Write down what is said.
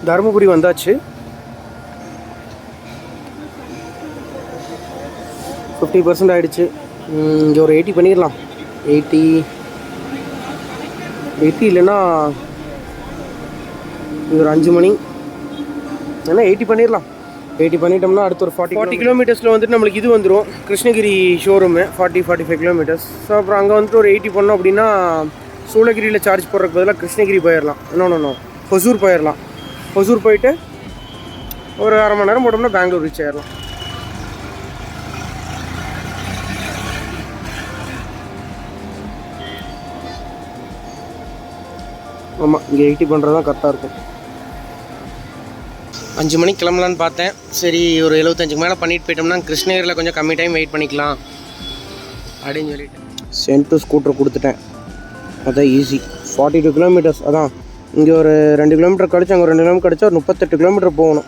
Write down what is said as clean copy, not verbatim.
தருமபுரி வந்தாச்சு. 50% ஆகிடுச்சு. இங்கே ஒரு 80 பண்ணிடலாம். 80 இல்லைன்னா இது ஒரு 5 மணி ஏன்னா 80 பண்ணிடலாம். 80 பண்ணிட்டோம்னா அடுத்து ஒரு 40 கிலோமீட்டர்ஸில் வந்துட்டு நம்மளுக்கு இது வந்துடும், கிருஷ்ணகிரி ஷோரூமு. 45 கிலோமீட்டர்ஸ். ஸோ அப்புறம் அங்கே வந்துட்டு ஒரு 80 பண்ணோம் அப்படின்னா சூளகிரியில் சார்ஜ் போடுறதுக்கு பதிலாக கிருஷ்ணகிரி போயிடலாம். இன்னொன்று ஹொசூர் போயிடலாம். ஹொசூர் போயிட்டு ஒரு அரை மணி நேரம் போட்டோம்னா பெங்களூர் ரீச் ஆயிடலாம். ஆமாம், இங்கே 80 பண்ணுறது தான் கரெக்டாக இருக்கும். 5 மணிக்கு கிளம்பலான்னு பார்த்தேன். சரி, ஒரு 75 மேலே பண்ணிட்டு போயிட்டோம்னா கிருஷ்ணகிரியில் கொஞ்சம் கம்மி டைம் வெயிட் பண்ணிக்கலாம் அப்படின்னு சொல்லிட்டு சென்ட்டு ஸ்கூட்டர் கொடுத்துட்டேன். அதான் ஈஸி. 42 கிலோமீட்டர்ஸ். அதான் இங்கே ஒரு 2 கிலோமீட்டர் கழிச்சு அங்கே ஒரு 2 கிலோமீட்டர் கழிச்சா ஒரு 38 கிலோமீட்டர் போகணும்.